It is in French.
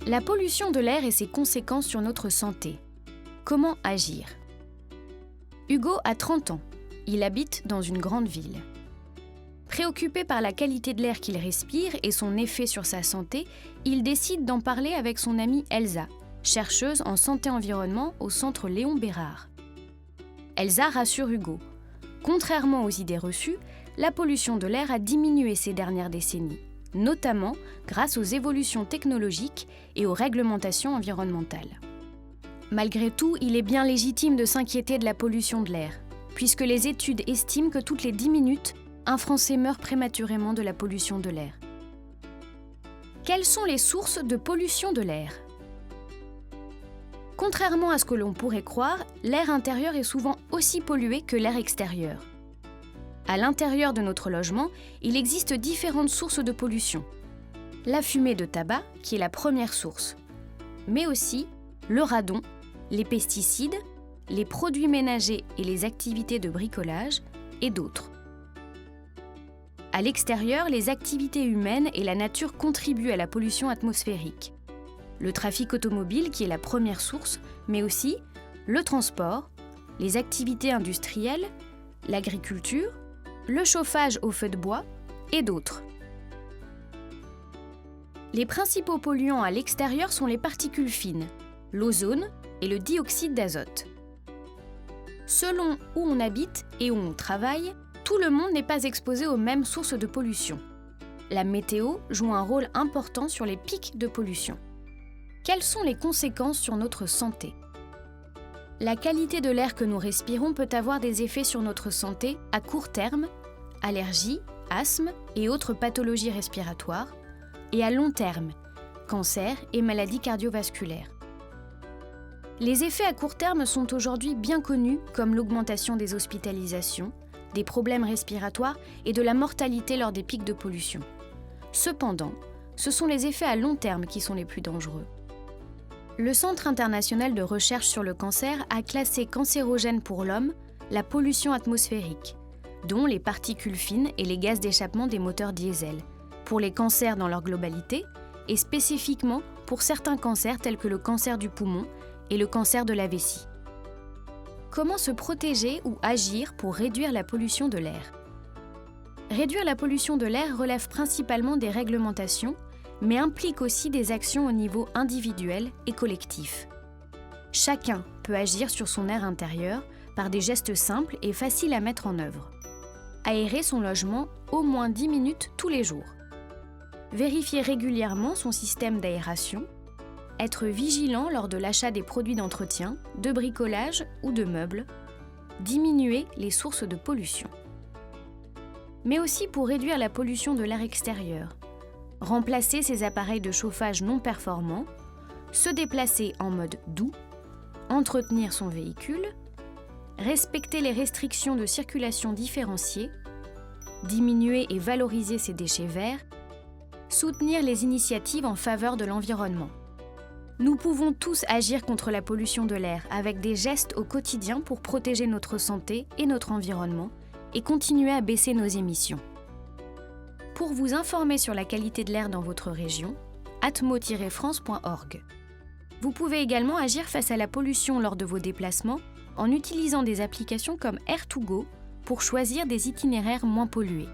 La pollution de l'air et ses conséquences sur notre santé. Comment agir? Hugo a 30 ans. Il habite dans une grande ville. Préoccupé par la qualité de l'air qu'il respire et son effet sur sa santé, il décide d'en parler avec son amie Elsa, chercheuse en santé-environnement au centre Léon Bérard. Elsa rassure Hugo. Contrairement aux idées reçues, la pollution de l'air a diminué ces dernières décennies, notamment grâce aux évolutions technologiques et aux réglementations environnementales. Malgré tout, il est bien légitime de s'inquiéter de la pollution de l'air, puisque les études estiment que toutes les 10 minutes, un Français meurt prématurément de la pollution de l'air. Quelles sont les sources de pollution de l'air? Contrairement à ce que l'on pourrait croire, l'air intérieur est souvent aussi pollué que l'air extérieur. À l'intérieur de notre logement, il existe différentes sources de pollution. La fumée de tabac, qui est la première source, mais aussi le radon, les pesticides, les produits ménagers et les activités de bricolage, et d'autres. À l'extérieur, les activités humaines et la nature contribuent à la pollution atmosphérique. Le trafic automobile, qui est la première source, mais aussi le transport, les activités industrielles, l'agriculture, le chauffage au feu de bois et d'autres. Les principaux polluants à l'extérieur sont les particules fines, l'ozone et le dioxyde d'azote. Selon où on habite et où on travaille, tout le monde n'est pas exposé aux mêmes sources de pollution. La météo joue un rôle important sur les pics de pollution. Quelles sont les conséquences sur notre santé? La qualité de l'air que nous respirons peut avoir des effets sur notre santé à court terme, allergies, asthme et autres pathologies respiratoires, et à long terme, cancer et maladies cardiovasculaires. Les effets à court terme sont aujourd'hui bien connus comme l'augmentation des hospitalisations, des problèmes respiratoires et de la mortalité lors des pics de pollution. Cependant, ce sont les effets à long terme qui sont les plus dangereux. Le Centre international de recherche sur le cancer a classé cancérogène pour l'homme la pollution atmosphérique, dont les particules fines et les gaz d'échappement des moteurs diesel, pour les cancers dans leur globalité et spécifiquement pour certains cancers tels que le cancer du poumon et le cancer de la vessie. Comment se protéger ou agir pour réduire la pollution de l'air? Réduire la pollution de l'air relève principalement des réglementations, mais implique aussi des actions au niveau individuel et collectif. Chacun peut agir sur son air intérieur par des gestes simples et faciles à mettre en œuvre. Aérer son logement au moins 10 minutes tous les jours. Vérifier régulièrement son système d'aération. Être vigilant lors de l'achat des produits d'entretien, de bricolage ou de meubles. Diminuer les sources de pollution. Mais aussi pour réduire la pollution de l'air extérieur. Remplacer ses appareils de chauffage non performants, se déplacer en mode doux, entretenir son véhicule, respecter les restrictions de circulation différenciées, diminuer et valoriser ses déchets verts, soutenir les initiatives en faveur de l'environnement. Nous pouvons tous agir contre la pollution de l'air avec des gestes au quotidien pour protéger notre santé et notre environnement et continuer à baisser nos émissions. Pour vous informer sur la qualité de l'air dans votre région, atmo-france.org. Vous pouvez également agir face à la pollution lors de vos déplacements en utilisant des applications comme Air2Go pour choisir des itinéraires moins pollués.